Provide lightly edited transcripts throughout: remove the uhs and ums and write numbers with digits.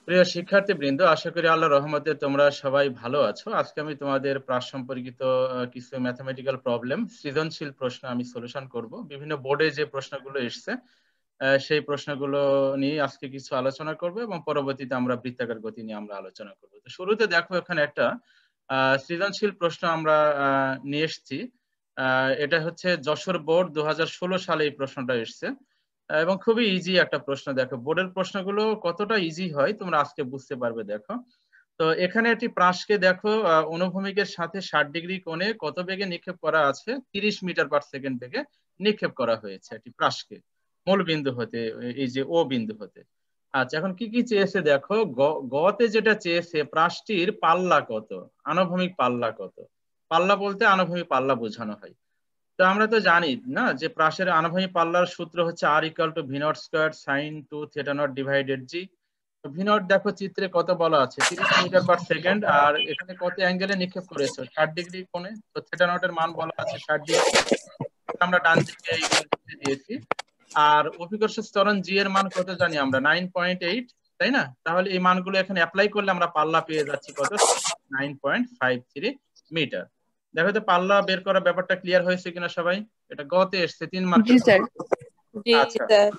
প্রিয় শিক্ষার্থীবৃন্দ, আশা করি আল্লাহর রহমতে তোমরা সবাই ভালো আছো। আজকে আমি তোমাদের প্রাক সম্পর্কিত কিছু ম্যাথমেটিক্যাল প্রবলেম, সৃজনশীল প্রশ্ন আমি সলিউশন করব। বিভিন্ন বোর্ডে যে প্রশ্নগুলো এসছে সেই প্রশ্নগুলো নিয়ে আজকে কিছু আলোচনা করব এবং পরবর্তীতে আমরা বৃত্তাকার গতি নিয়ে আমরা আলোচনা করব। তো শুরুতে দেখো, এখানে একটা সৃজনশীল প্রশ্ন আমরা নিয়ে এসেছি। এটা হচ্ছে যশোর বোর্ড 2016 সালে এই প্রশ্নটা এসছে এবং খুবই ইজি একটা প্রশ্ন। দেখো, বোর্ডের প্রশ্নগুলো কতটা ইজি হয় তোমরা আজকে বুঝতে পারবে। দেখো, তো এখানে একটি প্রাসকে দেখো অনুভূমিকের সাথে 60 ডিগ্রি কোণে কত বেগে নিক্ষেপ করা আছে, 30 মিটার পার সেকেন্ড বেগে নিক্ষেপ করা হয়েছে একটি প্রাসকে মূল বিন্দু হতে, এই যে ও বিন্দু হতে। আচ্ছা, এখন কি কি চেয়েছে দেখো, গতে যেটা চেয়েছে প্রাসটির পাল্লা কত, আনুভূমিক পাল্লা কত। পাল্লা বলতে আনুভূমিক পাল্লা বোঝানো হয়। তো আমরা তো জানি না যে প্রাসের আনুভূমিক পাল্লার সূত্র হচ্ছে আর equal to V naught square sine two theta naught divided G. V naught দেখো চিত্রে কত বলা আছে, 30 মিটার পার সেকেন্ড, আর এখানে কত অ্যাঙ্গেলে নিক্ষেপ করেছো, 60 ডিগ্রি কোণে। তো থিটা নটের মান বলা আছে 60 ডিগ্রি, আমরা ডান দিকে এই বিন্দুতে দিয়েছি। আর অভিকর্ষজ ত্বরণ জি এর মান কত জানি আমরা, 9.8, তাই না? তাহলে এই মানগুলো এখানে অ্যাপ্লাই করলে আমরা পাল্লা পেয়ে যাচ্ছি কত, 9.53 মিটার। দেখো তো পাল্লা বের করার ব্যাপারটা ক্লিয়ার হয়েছে কিনা সবাই? এটা গতে এসছে 3 মার্কের। জি আচ্ছা, স্যার।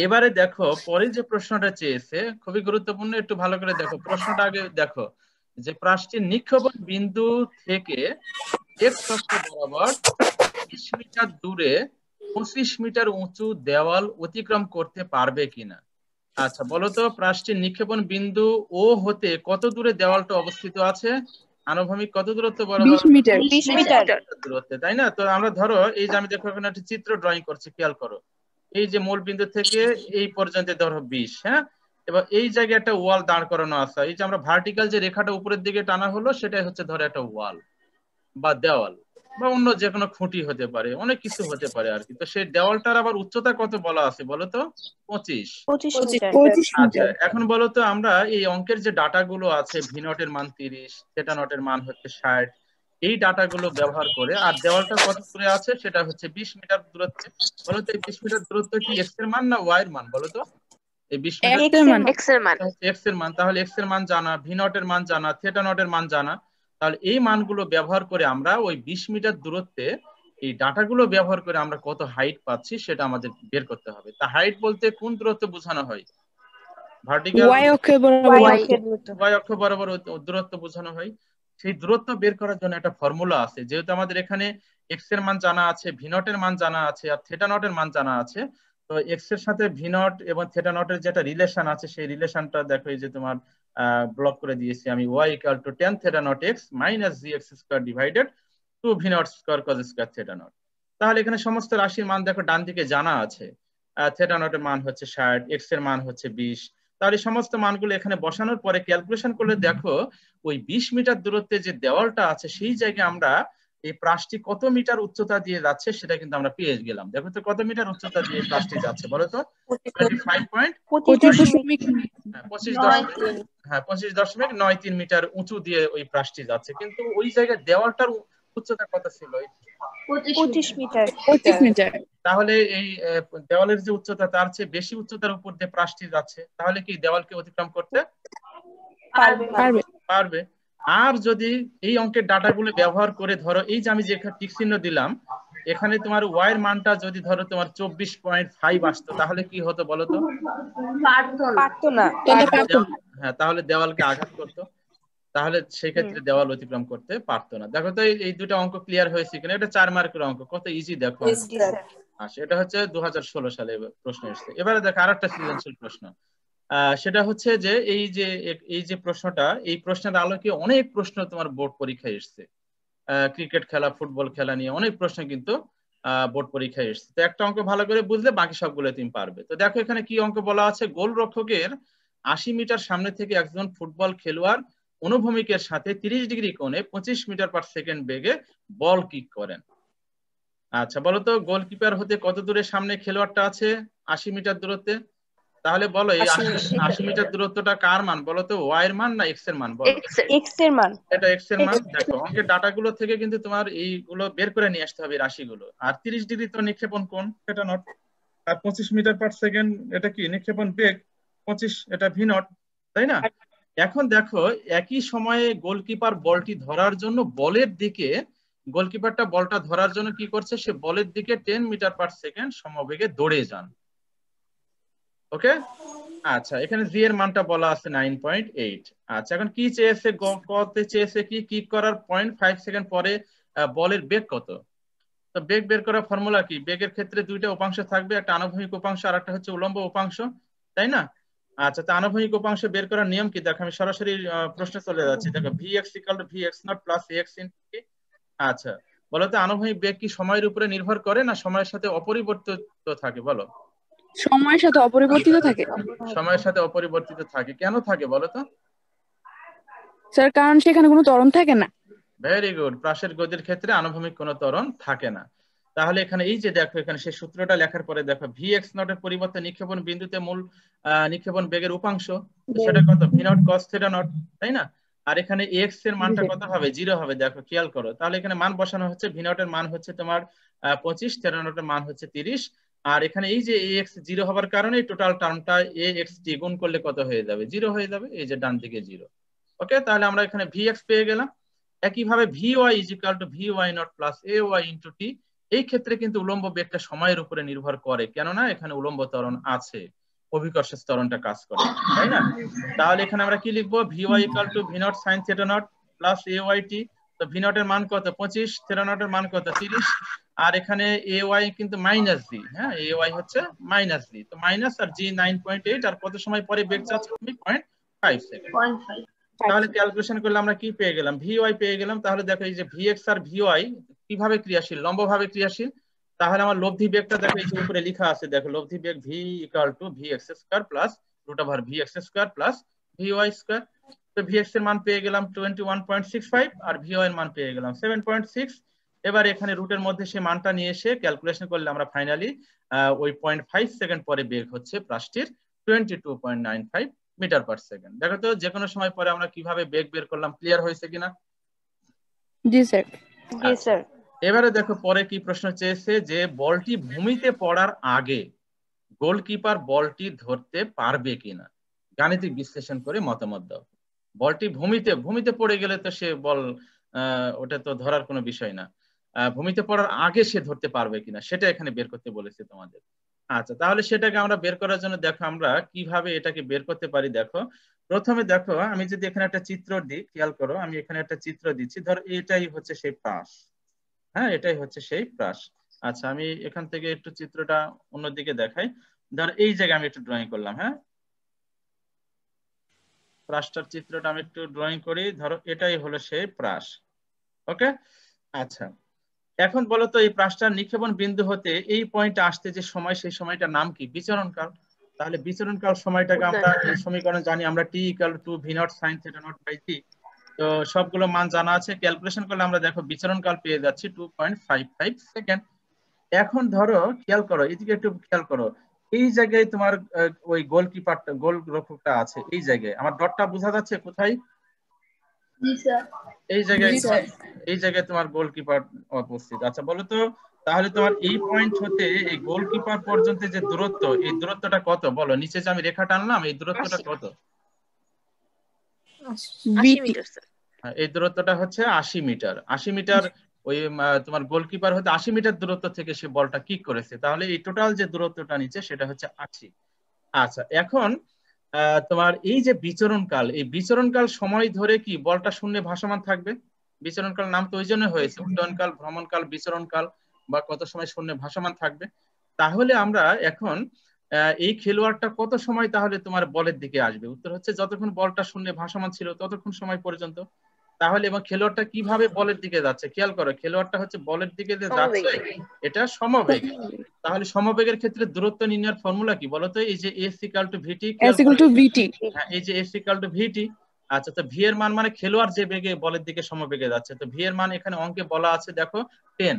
এবারে দেখো পরে যে প্রশ্নটা চেয়েছে খুবই গুরুত্বপূর্ণ, একটু ভালো করে দেখো প্রশ্নটা আগে দেখো। যে প্রাসটির নিক্ষেপণ বিন্দু থেকে এক্স অক্ষ বরাবর 20 মিটার দূরে 25 মিটার উঁচু দেওয়াল অতিক্রম করতে পারবে কিনা। আচ্ছা, বলতো প্রাসটির নিক্ষেপণ বিন্দু ও হতে কত দূরে দেওয়ালটা অবস্থিত আছে, আনুভূমিক কত দূরত্ব বরাবর? 20 মিটার। 20 20 মিটার। দূরত্বে, তাই না? তো আমরা ধরো এই যে আমি দেখো এখানে একটা চিত্র ড্রয়িং করছি, খেয়াল করো। এই যে মূল বিন্দু থেকে এই পর্যন্ত ধরো 20, হ্যাঁ। এবার এই জায়গায় একটা ওয়াল দাঁড় করানো আছে, এই যে আমরা ভার্টিক্যাল যে রেখাটা উপরের দিকে টানা হলো সেটাই হচ্ছে ধরো একটা ওয়াল বা দেওয়াল বা অন্য যে কোনো খুঁটি হতে পারে, অনেক কিছু হতে পারে আর কি। তো সেই দেওয়ালটার আবার উচ্চতা কত বলা আছে বলো তো? 25। 25 মিটার। 25 আচ্ছা, মিটার। এখন বলো তো আমরা এই অঙ্কের যে ডাটাগুলো আছে, ভি নটের মান 30, থিটা নটের মান হচ্ছে 60, এই ডাটাগুলো ব্যবহার করে আর দেওয়ালটা কত দূরে আছে সেটা হচ্ছে 20 মিটার দূরত্বে। বলো তো এই 20 মিটার দূরত্ব কি এক্স এর মান না ওয়াই এর মান বলো তো? এই 20 মিটার এক্স এর মান। এক্স এর মান, তাহলে এক্স এর মান জানা, ভি নটের মান জানা, থিটা নটের মান জানা। তাহলে এই মানগুলো ব্যবহার করে আমরা ওই 20 মিটার দূরত্বে এই ডাটাগুলো ব্যবহার করে আমরা কত হাইট পাচ্ছি সেটা আমাদের বের করতে হবে। তা হাইট বলতে কোন দূরত্ব বোঝানো হয়? ভার্টিক্যাল ওয়াই অক্ষে বরাবর ওয়াই অক্ষ বরাবর দূরত্ব বোঝানো হয়। সেই দূরত্ব বের করার জন্য একটা ফর্মুলা আছে। যেহেতু আমাদের এখানে এক্স এর মান জানা আছে, ভি নটের মান জানা আছে, আর থিটা নটের মান জানা আছে, তো এক্স এর সাথে ভি নট এবং থিটা নটের যেটা রিলেশন আছে সেই রিলেশনটা দেখো, এই যে তোমার ব্লক করে দিয়েছি আমি, Y equal to tan theta nought X minus G X square divided two V nought square cos square theta nought. তাহলে এখানে সমস্ত রাশির মান দেখো ডান দিকে জানা আছে। থিটা নটের মান হচ্ছে 60, এক্স এর মান হচ্ছে 20। তাহলে এই সমস্ত মানগুলো এখানে বসানোর পরে ক্যালকুলেশন করলে দেখো ওই 20 মিটার দূরত্বে যে দেওয়ালটা আছে সেই জায়গায় আমরা এই প্রাসটি কত মিটার উচ্চতা দিয়ে যাচ্ছে সেটা কিন্তু আমরা পেয়ে গেলাম। দেখো তো কত মিটার উচ্চতা দিয়ে প্রাসটি যাচ্ছে বলো তো? 25.9 মিটার উঁচু দিয়ে ওই প্রাসটি যাচ্ছে। কিন্তু ওই জায়গায় দেওয়ালটার উচ্চতা কত ছিল? 25 মিটার। 25 মিটার। তাহলে এই দেওয়ালের যে উচ্চতা তার চেয়ে বেশি উচ্চতার উপর দিয়ে প্রাসটি যাচ্ছে, তাহলে কি দেওয়ালকে অতিক্রম করতে পারবে। পারবে? আর যদি এই অঙ্কের ডাটাগুলো ব্যবহার করে ধরো এই যে আমি যে টিক চিহ্ন দিলাম, এখানে তোমার ওয়াই এর মানটা যদি ধরো তোমার 24.5 আসতো তাহলে কি হতো বলো তো? পারতো না। হ্যাঁ, তাহলে দেওয়ালকে আঘাত করতো, তাহলে সেই ক্ষেত্রে দেওয়াল অতিক্রম করতে পারতো না। দেখো তো এই দুটো অঙ্ক ক্লিয়ার হয়েছে কিনা? এটা 4 মার্কের অঙ্ক, কত ইজি দেখো। আচ্ছা, এটা হচ্ছে 2016 সালে প্রশ্ন এসেছে। এবারে দেখো আরেকটা সৃজনশীল প্রশ্ন। সেটা হচ্ছে যে এই যে প্রশ্নটা, এই প্রশ্নের আলোকে অনেক প্রশ্ন তোমার বোর্ড পরীক্ষায় এসেছে। ক্রিকেট খেলা, ফুটবল খেলা নিয়ে অনেক প্রশ্ন কিন্তু বোর্ড পরীক্ষায় এসেছে। তো একটা অঙ্ক ভালো করে বুঝলে বাকি সবগুলো তুমি পারবে। তো দেখো এখানে কি অঙ্ক বলা আছে, গোলরক্ষকের 80 মিটার সামনে থেকে একজন ফুটবল খেলোয়াড় অনুভূমিকের সাথে 30 ডিগ্রি কোণে 25 মিটার পার সেকেন্ড বেগে বল কিক করেন। আচ্ছা, বলো তো গোলকিপার হতে কত দূরে সামনে খেলোয়াড়টা আছে 80 মিটার দূরত্বে? তাহলে বলো এই 80 মিটার দূরত্বটা কার মান বলো তো, ওয়াই এর মান না এক্স এর মান বলো? এক্স এর মান। এটা এক্স এর মান। দেখো অঙ্কের ডাটাগুলো থেকে কিন্তু তোমার এইগুলো বের করে নিয়ে আসতে হবে, রাশিগুলো। আর 30 ডিগ্রি তো নিক্ষেপণ কোণ, এটা নট। আর 25 মিটার পার সেকেন্ড এটা কি নিক্ষেপণ বেগ 25, এটা ভি নট। তাই না? এখন দেখো একই সময়ে গোলকিপার বলটি ধরার জন্য বলের দিকে, গোলকিপারটা বলটা ধরার জন্য কি করছে, সে বলের দিকে 10 মিটার পার সেকেন্ড সমবেগে দৌড়ে যান। ওকে, আচ্ছা এখানে জি এর মানটা বলা আছে 9.8। আচ্ছা এখন কি চেয়েছে, কতে চেয়েছে কি, কিক করার 0.5 সেকেন্ড পরে বলের বেগ কত। তো বেগ বের করার ফর্মুলা কি, বেগের ক্ষেত্রে দুইটা উপাংশ থাকবে, একটা আনুভূমিক উপাংশ আর একটা হচ্ছে উলম্ব উপাংশ, তাই না? আচ্ছা তো আনুভূমিক উপাংশ বের করার নিয়ম কি, দেখো আমি সরাসরি প্রশ্নে চলে যাচ্ছি। দেখো V X equal to V X naught plus X into T. আচ্ছা বলো তো আনুভূমিক বেগ কি সময়ের উপরে নির্ভর করে না সময়ের সাথে অপরিবর্তিত থাকে, বলো। সময়ের সাথে অপরিবর্তিত থাকে সময়ের সাথে অপরিবর্তিত থাকে, কেন থাকে বলো তো? স্যার, কারণ সেখানে কোনো ত্বরণ থাকে না। ভেরি গুড, প্রাসের গতির ক্ষেত্রে আনুভূমিক কোনো ত্বরণ থাকে না। তাহলে এখানে এই যে দেখো এখানে সেই সূত্রটা লেখার পরে দেখো ভি এক্স নট এর পরিবর্তে নিক্ষেপণ বিন্দুতে মূল নিক্ষেপণ বেগের উপাংশ, সেটা কত, V naught cos theta not, তাই না? আর এখানে এক্স এর মানটা কত হবে, 0 হবে। দেখো খেয়াল করো, তাহলে এখানে মান বসানো হচ্ছে, ভি নট এর মান হচ্ছে তোমার 25, থিটা নট এর মান হচ্ছে 30। আর এখানে এই যে এক্স 0 হওয়ার কারণে টোটাল টার্মটা এ এক্স টি গুণ করলে কত হয়ে যাবে, 0 হয়ে যাবে, এই যে ডান দিকে 0। ওকে, তাহলে আমরা এখানে ভি এক্স পেয়ে গেলাম। একইভাবে V Y is equal to V Y naught plus A Y into T. এই ক্ষেত্রে কিন্তু উলম্ব বেগটা সময়ের উপরে নির্ভর করে, কেননা এখানে উলম্ব ত্বরণ আছে, অভিকর্ষের ত্বরণটা কাজ করে, তাই না? তাহলে এখানে আমরা কি লিখবো, V Y equal to V naught sine theta naught plus A Y T. তো ভি নট এর মান কত 25, থিটা নট এর মান কত 30। আর এখানে এ ওয়াই কিন্তু মাইনাস জি, হ্যাঁ এ ওয়াই হচ্ছে মাইনাস জি, তো মাইনাস আর জি 9.8, আর কত সময় পরে বেগ যাচ্ছে তুমি 0.5 সেকেন্ড। তাহলে ক্যালকুলেশন করলে আমরা কি পেয়ে গেলাম, ভি ওয়াই পেয়ে গেলাম। তাহলে দেখো এই যে ভি এক্স আর ভি ওয়াই কিভাবে ক্রিয়াশীল, লম্বভাবে ক্রিয়াশীল। তাহলে আমার লব্ধি বেগটা দেখো এই যে উপরে লেখা আছে, দেখো লব্ধি বেগ V equal to V X square plus root over V X square plus V Y square. তো ভি এক্স এর মান পেয়ে গেলাম 21.65 আর ভি ওয়াই এর মান পেয়ে গেলাম 7.6। এবার এখানে রুটের মধ্যে সে মানটা নিয়ে এসে ক্যালকুলেশন করলে আমরা ফাইনালি ওই 0.5 সেকেন্ড পরে বেগ হচ্ছে প্রাসটির 22.95 মিটার পার সেকেন্ড। দেখো তো যে কোনো সময় পরে আমরা কিভাবে বেগ বের করলাম, ক্লিয়ার হয়েছে কিনা? জি স্যার। জি স্যার। এবারে দেখো পরে কি প্রশ্ন চেয়েছে, যে বলটি ভূমিতে পড়ার আগে গোলকিপার বলটি ধরতে পারবে কিনা, গাণিতিক বিশ্লেষণ করে মতামত দাও। বলটি ভূমিতে ভূমিতে পড়ে গেলে তো সে বল ওটা তো ধরার কোনো বিষয় না, ভূমিতে পড়ার আগে সে ধরতে পারবে কিনা সেটা এখানে বের করতে বলেছে তোমাদের। আচ্ছা তাহলে সেটাকে আমরা বের করার জন্য দেখো আমরা কিভাবে এটাকে বের করতে পারি। দেখো প্রথমে দেখো আমি যদি এখানে একটা চিত্র দিই, খেয়াল করো আমি এখানে একটা চিত্র দিচ্ছি, ধর এটাই হচ্ছে সেই প্রাস, হ্যাঁ এটাই হচ্ছে সেই প্রাস। আচ্ছা আমি এখান থেকে একটু চিত্রটা অন্যদিকে দেখাই, ধর এই জায়গায় আমি একটু ড্রয়িং করলাম, হ্যাঁ প্রাসটার চিত্রটা আমি একটু ড্রয়িং করি, ধরো এটাই হলো সেই প্রাস। ওকে, আচ্ছা এখন বলো তো এই প্রাসটার নিক্ষেপণ বিন্দু হতে এই পয়েন্টে আসতে যে সময়, সেই সময়টার নাম কি, বিচরণকাল। তাহলে বিচরণকাল সময়টাকে আমরা এই সমীকরণ জানি আমরা, T equal to V naught sine theta naught by T. তো সবগুলো মান জানা আছে, ক্যালকুলেশন করলে আমরা দেখো বিচরণকাল পেয়ে যাচ্ছি 2.55 সেকেন্ড। এখন ধরো খেয়াল করো, এদিকে একটু খেয়াল করো, এই জায়গায় তোমার ওই গোলকিপারটা, গোল রক্ষকটা আছে, এই জায়গায় আমার ডটটা বোঝা যাচ্ছে কোথায়, এই জায়গায়, এই জায়গায় তোমার গোলকিপার উপস্থিত। আচ্ছা বলো তো তাহলে তোমার এই পয়েন্ট হতে এই গোলকিপার পর্যন্ত যে দূরত্ব, এই দূরত্বটা কত বলো, নিচে যে আমি রেখা টানলাম এই দূরত্বটা কত? 80 মিটার স্যার। এই দূরত্বটা হচ্ছে 80 মিটার। 80 মিটার ওই তোমার গোলকিপার হতে 80 মিটার দূরত্ব থেকে সে বলটা কিক করেছে, তাহলে এই টোটাল যে দূরত্বটা নিচে সেটা হচ্ছে 80। আচ্ছা এখন তোমার এই যে বিচরণকাল, এই বিচরণকাল সময় ধরে কি বলটা শূন্যে ভাসমান থাকবে। বিচরণকাল নাম তো ওই জন্য হয়েছে, উড্ডয়নকাল, ভ্রমণকাল, বিচরণকাল, বা কত সময় শূন্যে ভাসমান থাকবে। তাহলে আমরা এখন এই খেলোয়াড়টা কত সময় তাহলে তোমার বলের দিকে আসবে, উত্তর হচ্ছে যতক্ষণ বলটা শূন্যে ভাসমান ছিল ততক্ষণ সময় পর্যন্ত। তাহলে এবং খেলোয়াড়টা কিভাবে বলের দিকে যাচ্ছে, খেয়াল করো খেলোয়াড়টা হচ্ছে বলের দিকে যে যাচ্ছে এটা সমবেগে। তাহলে সমবেগের ক্ষেত্রে দূরত্ব নির্ণয়ের ফর্মুলা কি বলতো, এই যে S equal to V T, S equal to V T. হ্যাঁ এই যে এস ইকুয়াল টু ভিটি। আচ্ছা তো ভি এর মান মানে খেলোয়াড় যে বেগে বলের দিকে সমবেগে যাচ্ছে, তো ভি এর মান এখানে অঙ্কে বলা আছে দেখো 10।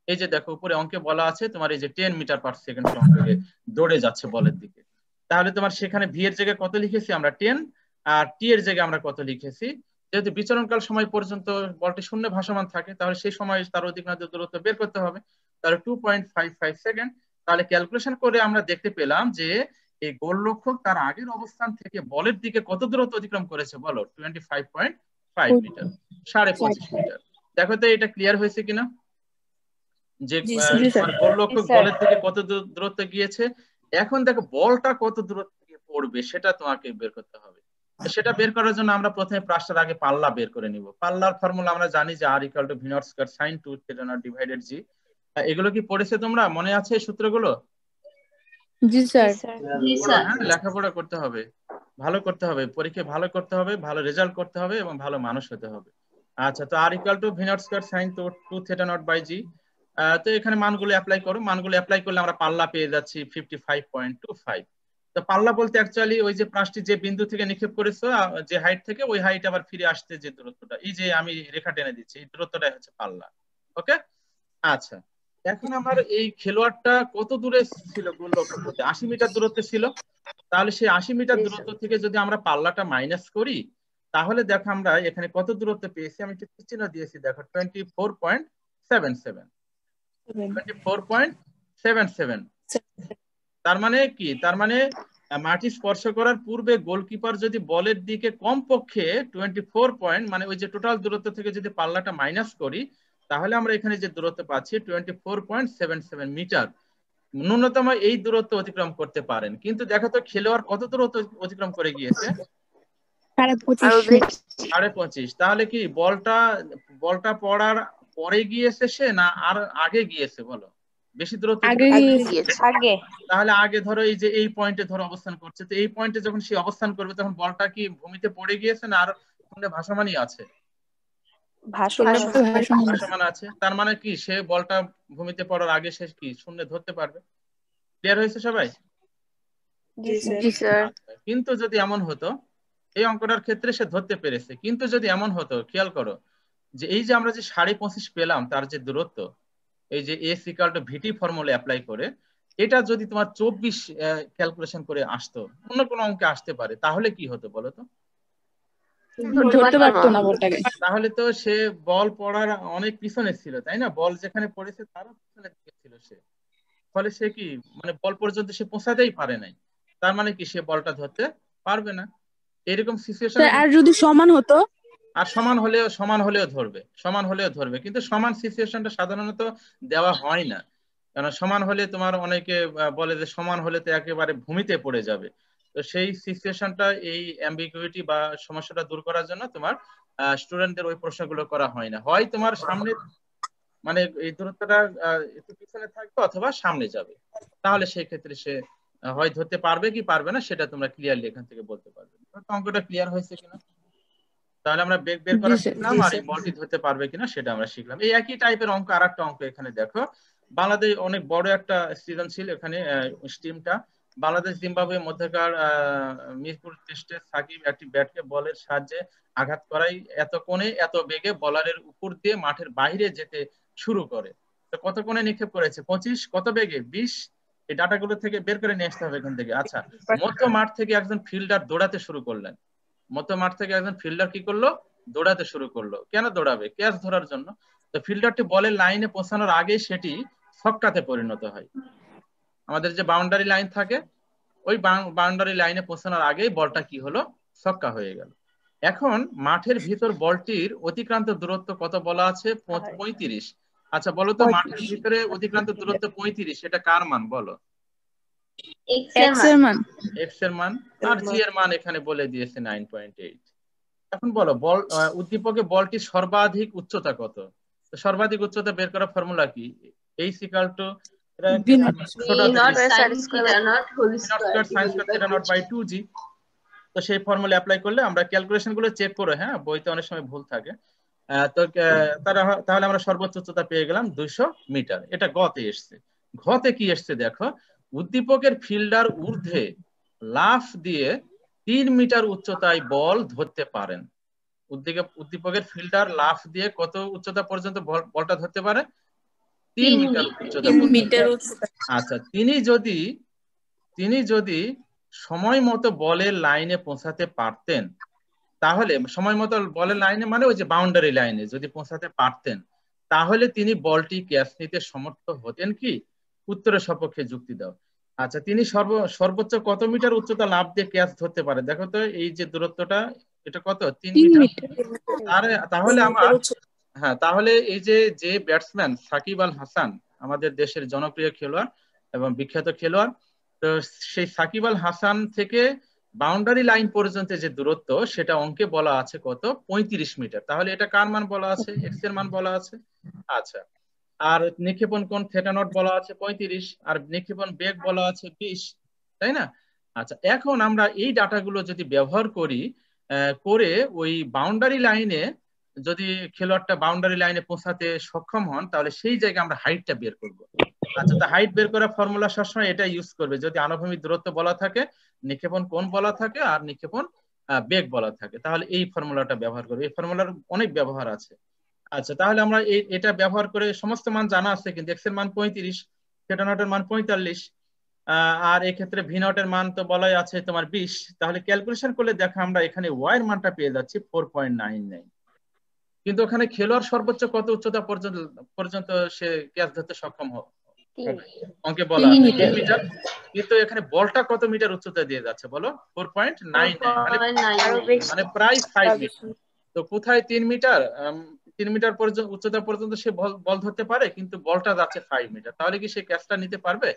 এই যে দেখো উপরে অঙ্কে বলা আছে তোমার এই যে 10 মিটার পার সেকেন্ড সমবেগে দৌড়ে যাচ্ছে বলের দিকে। তাহলে তোমার সেখানে ভি এর জায়গায় কত লিখেছি আমরা 10, আর টি এর জায়গায় আমরা কত লিখেছি, যেহেতু বিচরণকাল সময় পর্যন্ত বলটি শূন্য ভাসমান থাকে তাহলে সেই সময় তার অতিক্রান্ত দূরত্ব বের করতে হবে, তাহলে 2.55 সেকেন্ড। তাহলে ক্যালকুলেশন করে আমরা দেখতে পেলাম যে এই গোলরক্ষক তার আগের অবস্থান থেকে বলের দিকে কত দূরত্ব অতিক্রম করেছে বলো? 25.5 মিটার, 25.5 মিটার। দেখো তো এটা ক্লিয়ার হয়েছে কিনা, যে তোমার গোলরক্ষক বলের দিকে কত দূরত্ব গিয়েছে। এখন দেখো বলটা কত দূরত্ব গিয়ে পড়বে সেটা তোমাকে বের করতে হবে। সেটা বের করার জন্য আমরা প্রথমে প্রাসটার আগে পাল্লা বের করে নিব। পাল্লার ফর্মুলা আমরা জানি যে r = v naught square sin 2 θ naught divided g। এগুলো কি পড়েছে তোমরা, মনে আছে এই সূত্রগুলো? জি স্যার। হ্যাঁ, লেখাপড়া করতে হবে, ভালো করতে হবে, পরীক্ষায় ভালো করতে হবে, ভালো রেজাল্ট করতে হবে এবং ভালো মানুষ হতে হবে। আচ্ছা, তো r = v naught square sin 2 θ naught by g। তো এখানে মানগুলো অ্যাপ্লাই করো, মানগুলো অ্যাপ্লাই করলে আমরা পাল্লা পেয়ে যাচ্ছি 55.25। তো পাল্লা বলতে অ্যাকচুয়ালি ওই যে প্রাসটি যে বিন্দু থেকে নিক্ষেপ করেছো, যে হাইট থেকে ওই হাইট আবার ফিরে আসতে যে দূরত্বটা, এই যে আমি রেখা টেনে দিচ্ছি, এই দূরত্বটাই হচ্ছে পাল্লা। ওকে, আচ্ছা। এখন আমার এই খেলোয়াড়টা কত দূরে ছিল গোলরক্ষক হতে? 80 মিটার দূরত্বে ছিল। তাহলে সেই 80 মিটার দূরত্ব থেকে যদি আমরা পাল্লাটা মাইনাস করি, তাহলে দেখো আমরা এখানে কত দূরত্ব পেয়েছি, আমি একটু চিহ্ন দিয়েছি দেখো, 24.77। 24.77। তার মানে কি? তার মানে মাটি স্পর্শ করার পূর্বে গোলকিপার যদি বলের দিকে কমপক্ষে 24 পয়েন্ট, মানে ওই যে টোটাল দূরত্ব থেকে যদি পাল্লাটা মাইনাস করি, তাহলে আমরা এখানে যে দূরত্ব পাচ্ছি 24.77 মিটার, ন্যূনতম এই দূরত্ব অতিক্রম করতে পারেন। কিন্তু দেখো তো খেলোয়াড় কত দূরত্ব অতিক্রম করে গিয়েছে? 25.5। তাহলে কি বলটা পড়ার পরে গিয়েছে সে, না আর আগে গিয়েছে বলো? বেশি দূরত্ব আগে। তাহলে আগে ধরো এই যে এই পয়েন্টে ধরো অবস্থান করছে, তো এই পয়েন্টে যখন সে অবস্থান করবে তখন বলটা কি ভূমিতে পড়ে গিয়েছে না আর শূন্যে ভাসমানই আছে? ভাসমান আছে। তার মানে কি সে বলটা ভূমিতে পড়ার আগে সে কি শূন্যে ধরতে পারবে। ক্লিয়ার হয়েছে সবাই? জি স্যার। কিন্তু যদি এমন হতো, এই অঙ্কটার ক্ষেত্রে সে ধরতে পেরেছে, কিন্তু যদি এমন হতো, খেয়াল করো যে এই যে আমরা যে 25.5 পেলাম তার যে দূরত্ব, এই যে s = vt ফর্মুলা অ্যাপ্লাই করে, এটা যদি তোমার 24 ক্যালকুলেশন করে আসতো, অন্য কোনো অঙ্কে আসতে পারে, তাহলে কি হতো বলো তো? ধরতে পারতো না বলটাকে। তাহলে তো সে বল পড়ার অনেক পিছনে ছিল, তাই না? বল যেখানে পড়েছে তারও পিছনের দিকে ছিল সে, ফলে সে কি মানে বল পর্যন্ত সে পৌঁছাতেই পারে নাই। তার মানে কি সে বলটা ধরতে পারবে না। এরকম সিচুয়েশনে আর যদি সমান হতো? আর সমান হলেও ধরবে, কিন্তু সমান সিচুয়েশনটা সাধারণত দেওয়া হয় না। কারণ সমান হলে তোমার অনেকে বলে যে সমান হলে তো একেবারে ভূমিতে পড়ে যাবে। তো সেই সিচুয়েশনটা, এই অ্যাম্বিগুইটি বা সমস্যাটা দূর করার জন্য তোমার স্টুডেন্টদের ওই প্রশ্নগুলো করা হয় না। হয় তোমার সামনে মানে এই দূরত্বটা একটু পিছনে থাকবে অথবা সামনে যাবে, তাহলে সেই ক্ষেত্রে সে হয় ধরতে পারবে কি পারবে না সেটা তোমরা ক্লিয়ারলি এখান থেকে বলতে পারবে। অঙ্কটা ক্লিয়ার হয়েছে কিনা? তাহলে আমরা বেগ বের করা শিখলাম, আর এই বলটি ধরতে পারবে কিনা সেটা আমরা শিখলাম। এই একই টাইপের অঙ্ক আরেকটা অঙ্ক এখানে দেখো। বাংলাদেশ অনেক বড় একটা সৃজনশীল এখানে স্টিমটা। বাংলাদেশ জিম্বাবুয়ের মধ্যকার মিরপুর টেস্টে সাকিব একটি ব্যাটকে বলের সাহায্যে আঘাত করাই এত কোণে এত বেগে বলারের উপর দিয়ে মাঠের বাইরে যেতে শুরু করে। তো কত কোণে নিক্ষেপ করেছে? 25। কত বেগে? 20। এই ডাটাগুলো থেকে বের করে নিয়ে আসতে হবে এখান থেকে। আচ্ছা, মধ্য মাঠ থেকে একজন ফিল্ডার দৌড়াতে শুরু করলেন। মধ্য মাঠ থেকে একজন ফিল্ডার কি করলো? দৌড়াতে শুরু করলো। কেন দৌড়াবে? ক্যাচ ধরার জন্য। তো ফিল্ডারটি বলের লাইনে পৌঁছানোর আগেই সেটি ছক্কাতে পরিণত হয়। আমাদের যে বাউন্ডারি লাইন থাকে, ওই বাউন্ডারি লাইনে পৌঁছানোর আগেই বলটা কি হলো? ছক্কা হয়ে গেল। এখন মাঠের ভিতর বলটির অতিক্রান্ত দূরত্ব কত বলা আছে? 35। আচ্ছা বলো তো, মাঠের ভিতরে অতিক্রান্ত দূরত্ব 35, এটা কার মান বলো? এক্স এর মান। এক্স এর মান, আর জি এর মান এখানে বলে দিয়েছে 9.8। এখন বলো উদ্দীপকে বলটির সর্বাধিক উচ্চতা কত? সর্বাধিক উচ্চতা বের করার ফর্মুলা কি? h = 2g। তো সেই ফর্মুলা অ্যাপ্লাই করলে আমরা ক্যালকুলেশন গুলো চেক করে, হ্যাঁ বইতে অনেক সময় ভুল থাকে, তো তাহলে আমরা সর্বোচ্চ উচ্চতা পেয়ে গেলাম 200 মিটার। এটা গতে এসছে। ঘতে কি এসছে দেখো, উদ্দীপকের ফিল্ডার ঊর্ধ্বে লাফ দিয়ে 3 মিটার উচ্চতায় বল ধরতে পারেন। উদ্দীপকের ফিল্ডার লাফ দিয়ে কত উচ্চতা পর্যন্ত বলটা ধরতে পারে? 3 মিটার উচ্চতা পর্যন্ত। আচ্ছা, তিনি যদি সময় মতো বলের লাইনে পৌঁছাতে পারতেন, তাহলে সময় মতো বলের লাইনে মানে ওই যে বাউন্ডারি লাইনে যদি পৌঁছাতে পারতেন, তাহলে তিনি বলটি ক্যাচ নিতে সমর্থ হতেন কি? উত্তরের সপক্ষে যুক্তি দাও। আচ্ছা, তিনি সর্বোচ্চ কত মিটার উচ্চতা লাফ দিয়ে ক্যাচ ধরতে পারে? দেখো তো এই যে দূরত্বটা, এটা কত? 3 3 মিটার। মিটার। তাহলে হ্যাঁ, তাহলে এই যে ব্যাটসম্যান সাকিব আল হাসান, আমাদের দেশের জনপ্রিয় খেলোয়াড় এবং বিখ্যাত খেলোয়াড়, তো সেই সাকিব আল হাসান থেকে বাউন্ডারি লাইন পর্যন্ত যে দূরত্ব, সেটা অঙ্কে বলা আছে কত? 35 মিটার। তাহলে এটা কার মান বলা আছে? এক্স এর মান বলা আছে। আচ্ছা, আর নিক্ষেপণ কোণ থিটা নট বলা আছে 35, আর নিক্ষেপণ বেগ বলা আছে 20, তাই না? আচ্ছা, এখন আমরা এই ডাটাগুলো যদি ব্যবহার করি, করে ওই বাউন্ডারি লাইনে, যদি খেলোয়াড়টা বাউন্ডারি লাইনে পৌঁছাতে সক্ষম হন, তাহলে সেই জায়গায় আমরা হাইটটা বের করব। আচ্ছা, তো হাইট বের করার ফর্মুলা সবসময় এটা ইউজ করবে যদি আনুভূমিক দূরত্ব বলা থাকে, নিক্ষেপণ কোণ বলা থাকে, আর নিক্ষেপণ বেগ বলা থাকে, তাহলে এই ফর্মুলাটা ব্যবহার করবে। এই ফর্মুলার অনেক ব্যবহার আছে। আচ্ছা, তাহলে আমরা এটা ব্যবহার করে সমস্ত মান জানা আছে, কিন্তু এক্স এর মান 35, থিটা নট এর মান 45, আর এক্ষেত্রে ভি নট এর মান তো বলাই আছে তোমার 20। তাহলে ক্যালকুলেশন করলে দেখো আমরা এখানে ওয়াই এর মানটা পেয়ে যাচ্ছি 4.99। কিন্তু ওখানে খেলোয়াড় সর্বোচ্চ কত উচ্চতা পর্যন্ত পর্যন্ত সে ক্যাচ ধরতে সক্ষম হবে? অঙ্কে বলা 3 আছে 3 মিটার। মিটার। কিন্তু এখানে বলটা কত মিটার উচ্চতা দিয়ে যাচ্ছে বলো? 4.99, মানে প্রায় 5 মিটার। তো কোথায় 3 মিটার? 3 মিটার পর্যন্ত উচ্চতা পর্যন্ত সে বল বল ধরতে পারে, কিন্তু বলটা যাচ্ছে 5 মিটার। তাহলে কি সে ক্যাচটা নিতে পারবে?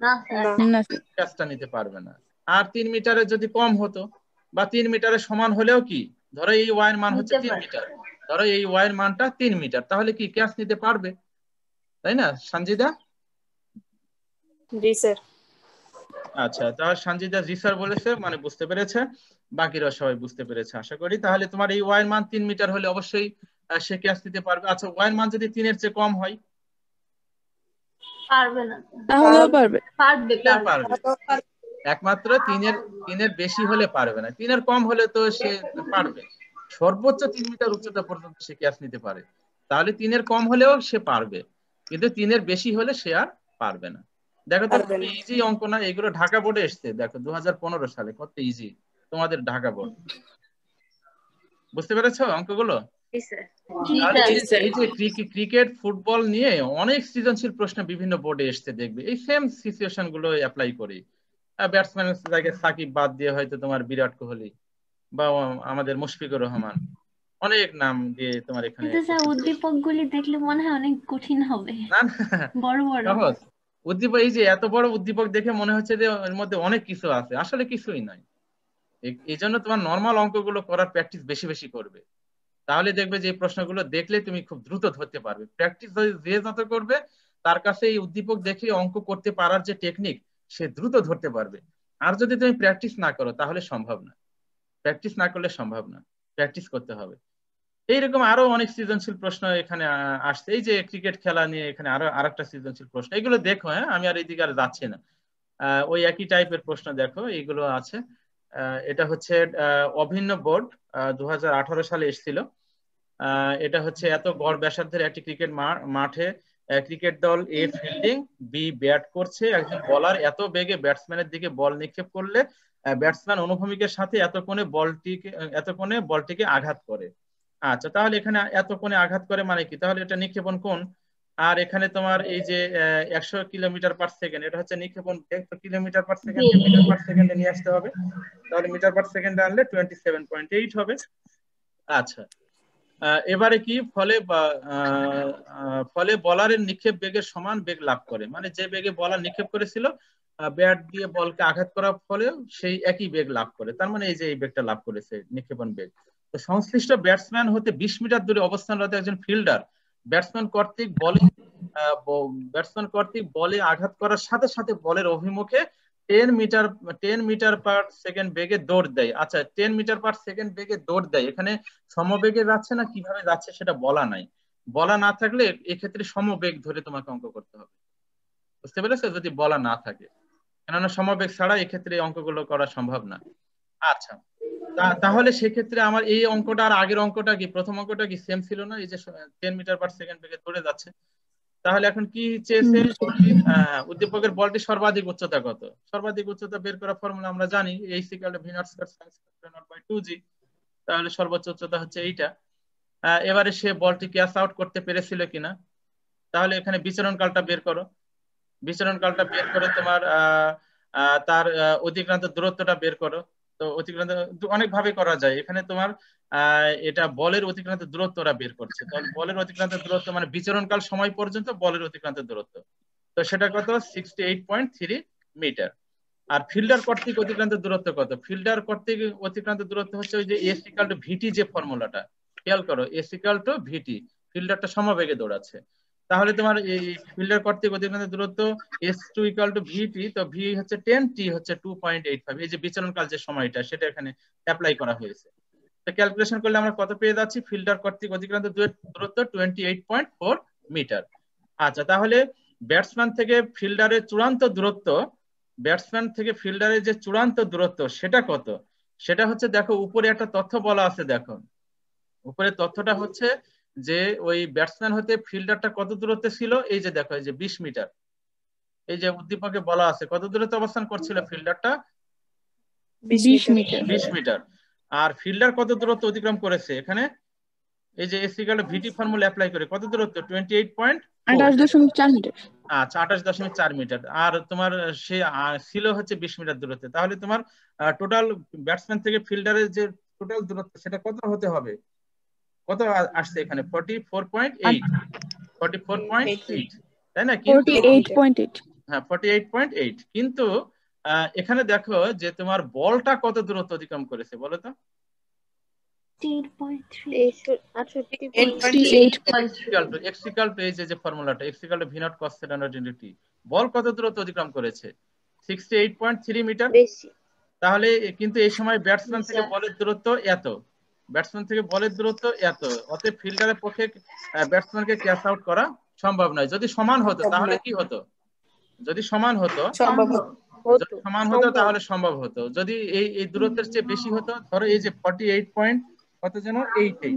না না ক্যাচটা নিতে পারবে না। আর 3 মিটারের যদি কম হতো, বা 3 মিটারের সমান হলেও কি, ধরো এই ওয়াই এর মান হচ্ছে 3 মিটার, ধরো এই ওয়াই এর মানটা 3 মিটার, তাহলে কি ক্যাচ নিতে পারবে? তাই না সঞ্জিদা? জি স্যার। আচ্ছা, তাহলে সঞ্জিদা জি স্যার বলেছে, মানে বুঝতে পেরেছে, বাকিরা সবাই বুঝতে পেরেছে আশা করি। তাহলে তোমার এই ওয়াই এর মান 3 মিটার হলে অবশ্যই সে ক্যাচ নিতে পারবে। আচ্ছা, ওয়াই এর মান যদি 3 এর চেয়ে কম হয়? পারবে না। তাহলেও পারবে। পারবে। একমাত্র 3 এর বেশি হলে পারবে না, 3 এর কম হলে তো সে পারবে। সর্বোচ্চ 3 মিটার উচ্চতা পর্যন্ত সে ক্যাচ নিতে পারে। তাহলে 3 এর কম হলেও সে পারবে, কিন্তু 3 এর বেশি হলে সে আর পারবে না। দেখো তো, খুবই ইজি অঙ্ক না এগুলো? ঢাকা বোর্ডে এসছে, দেখো 2015 সালে, কত ইজি তোমাদের ঢাকা বোর্ড। বুঝতে পেরেছো অঙ্কগুলো? তাহলে এই যে ক্রিকেট ফুটবল নিয়ে অনেক সৃজনশীল প্রশ্ন বিভিন্ন বোর্ডে এসছে, দেখবে এই সেম সিচুয়েশন গুলো অ্যাপ্লাই করি। ব্যাটসম্যানের জায়গায় সাকিব বাদ দিয়ে হয়তো তোমার বিরাট কোহলি বা আমাদের মুশফিকুর রহমান, অনেক নাম দিয়ে তোমার এখানে। কিন্তু স্যার উদ্দীপক গুলি দেখলে মনে হয় অনেক কঠিন হবে, না বড় বড় সহজ উদ্দীপক। এই যে এত বড় উদ্দীপক দেখে মনে হচ্ছে যে এর মধ্যে অনেক কিছু আছে, আসলে কিছুই নাই। এই জন্য তোমার নর্মাল অঙ্কগুলো করার প্র্যাকটিস বেশি বেশি করবে, তাহলে দেখবে যে এই প্রশ্নগুলো দেখলে তুমি খুব দ্রুত ধরতে পারবে। প্র্যাকটিস যে যত করবে, তার কাছে এই উদ্দীপক দেখে অঙ্ক করতে পারার যে টেকনিক, সে দ্রুত ধরতে পারবে। আর যদি তুমি প্র্যাকটিস না করো তাহলে সম্ভব না, প্র্যাকটিস না করলে সম্ভব না, প্র্যাকটিস করতে হবে। এইরকম আরো অনেক সৃজনশীল প্রশ্ন এখানে আসছে। এই যে ক্রিকেট খেলা নিয়ে এখানে আরো আরেকটা সৃজনশীল প্রশ্ন, এগুলো দেখো। হ্যাঁ, আমি আর এইদিকে আর যাচ্ছি না। ওই একই টাইপের প্রশ্ন দেখো, এইগুলো আছে। এটা হচ্ছে অভিন্ন বোর্ড 2018 সালে এসেছিল। এটা হচ্ছে এত গড় ব্যাসার্ধের একটি ক্রিকেট মাঠে ক্রিকেট দল এ ফিল্ডিং, বি ব্যাট করছে। একজন বলার এত বেগে ব্যাটসম্যানের দিকে বল নিক্ষেপ করলে ব্যাটসম্যান অনুভূমিকের সাথে এত কোণে বলটিকে আঘাত করে। আচ্ছা, তাহলে এখানে এত কোণে আঘাত করে মানে কি? তাহলে এটা নিক্ষেপণ কোণ। আর এখানে তোমার এই যে 100 কিলোমিটার পার সেকেন্ড, এটা হচ্ছে নিক্ষেপণ বেগ। তো kilometre per second metre per সেকেন্ডে নিয়ে আসতে হবে, তাহলে মিটার পার সেকেন্ডে আনলে 27.8 হবে। আচ্ছা, এবারে কি ফলে বলারের নিক্ষেপ বেগের সমান বেগ লাভ করে, মানে যে বেগে বলার নিক্ষেপ করেছিল ব্যাট দিয়ে বলকে আঘাত করার ফলে সেই একই বেগ লাভ করে। তার মানে এই যে এই বেগটা লাভ করেছে নিক্ষেপণ বেগ। তো সংশ্লিষ্ট ব্যাটসম্যান হতে 20 মিটার দূরে অবস্থানরত একজন ফিল্ডার ব্যাটসম্যান কর্তৃক বলে আঘাত করার সাথে সাথে বলের অভিমুখে 10 মিটার পার সেকেন্ড বেগে দৌড় দেয়। আচ্ছা, 10 মিটার পার সেকেন্ড বেগে দৌড় দেয়, এখানে সমবেগে যাচ্ছে না কিভাবে যাচ্ছে সেটা বলা নাই। বলা না থাকলে এক্ষেত্রে সমবেগ ধরে তোমাকে অঙ্ক করতে হবে। বুঝতে পেরেছো? যদি বলা না থাকে, কেননা সমবেগ ছাড়া এক্ষেত্রে অঙ্কগুলো করা সম্ভব না। আচ্ছা, তাহলে সেক্ষেত্রে আমার এই অঙ্কটা আর আগের অঙ্কটা কি, প্রথম অঙ্কটা কি সেম ছিল না? এই যে 10 মিটার পার সেকেন্ড বেগে দৌড়ে যাচ্ছে। তাহলে এখন কি চেয়েছে? উদ্দীপকের বলটি সর্বাধিক উচ্চতা কত? সর্বাধিক উচ্চতা বের করার ফর্মুলা আমরা জানি, এই সিকাল V naught square sine square naught by 2g। তাহলে সর্বোচ্চ উচ্চতা হচ্ছে এইটা। এবারে সে বলটি ক্যাচ আউট করতে পেরেছিল কিনা, তাহলে এখানে বিচরণ কালটা বের করো। বিচরণকালটা বের করে তোমার তার অতিক্রান্ত দূরত্বটা বের করো। তো অতিক্রান্ত অনেক ভাবে করা যায়। এখানে তোমার এটা বলের অতিক্রান্ত দূরত্ব ওরা বের করছে। তাহলে বলের অতিক্রান্ত দূরত্ব মানে বিচরণকাল সময় পর্যন্ত বলের অতিক্রান্ত দূরত্ব। তো সেটা কত? 68.3 মিটার। আর ফিল্ডার কর্তৃক অতিক্রান্ত দূরত্ব কত? ফিল্ডার কর্তৃক অতিক্রান্ত দূরত্ব হচ্ছে ওই যে এস ইকুয়াল টু ভিটি যে ফর্মুলাটা, খেয়াল করো, এস ইকুয়াল টু ভিটি, ফিল্ডারটা সমবেগে দৌড়াচ্ছে। তাহলে তোমার এই ফিল্ডার কর্তৃক অতিক্রান্ত দূরত্ব এস টু ইকুয়াল টু ভিটি, তো ভি হচ্ছে 10, টি হচ্ছে 2.85। এই যে বিচরণকাল যে সময়টা সেটা এখানে অ্যাপ্লাই করা হয়েছে। তো ক্যালকুলেশন করলে আমরা কত পেয়ে যাচ্ছি? ফিল্ডার কর্তৃক অতিক্রান্ত দূরত্ব 28.4 মিটার। আচ্ছা, তাহলে ব্যাটসম্যান থেকে ফিল্ডারের চূড়ান্ত দূরত্ব, ব্যাটসম্যান থেকে ফিল্ডারের যে চূড়ান্ত দূরত্ব সেটা কত? সেটা হচ্ছে, দেখো উপরে একটা তথ্য বলা আছে, দেখো উপরে তথ্যটা হচ্ছে যে ওই ব্যাটসম্যান হতে ফিল্ডারটা কত দূরত্বে ছিল। এই যে দেখো, এই যে 20 মিটার, এই যে উদ্দীপকে বলা আছে কত দূরত্বে অবস্থান করছিল ফিল্ডারটা? 20 মিটার। 20 মিটার। আর ফিল্ডার কত দূরত্ব অতিক্রম করেছে এখানে? এই যে S equal to V T formula apply করে কত দূরত্ব? 28.4। 28.4 মিটার। আচ্ছা, 28.4 মিটার। আর তোমার সে ছিল হচ্ছে 20 মিটার দূরত্বে। তাহলে তোমার টোটাল ব্যাটসম্যান থেকে ফিল্ডারের যে টোটাল দূরত্ব সেটা কত হতে হবে? কত আসছে এখানে? 44.8, 44.8, তাই না? কিন্তু 48.8। হ্যাঁ, 48.8। কিন্তু এখানে দেখো যে তোমার বলটা কত দূরত্ব অতিক্রম করেছে বলো তো? 68.3। x equal to এই যে ফর্মুলাটা, x equal to v naught cos theta naught into t, বল কত দূরত্ব অতিক্রম করেছে? 68.3 মিটার। বেশি। তাহলে কিন্তু এই সময় ব্যাটসম্যান থেকে বলের দূরত্ব এত, ব্যাটসম্যান থেকে বলের দূরত্ব এত, অতএব ফিল্ডারের পক্ষে ব্যাটসম্যানকে ক্যাচ আউট করা সম্ভব নয়। যদি সমান হতো তাহলে কি হতো? যদি সমান হতো, যদি সমান হতো তাহলে সম্ভব হতো। যদি এই দূরত্বের চেয়ে বেশি হতো, ধরো এই যে 48 পয়েন্ট কত যেন 88,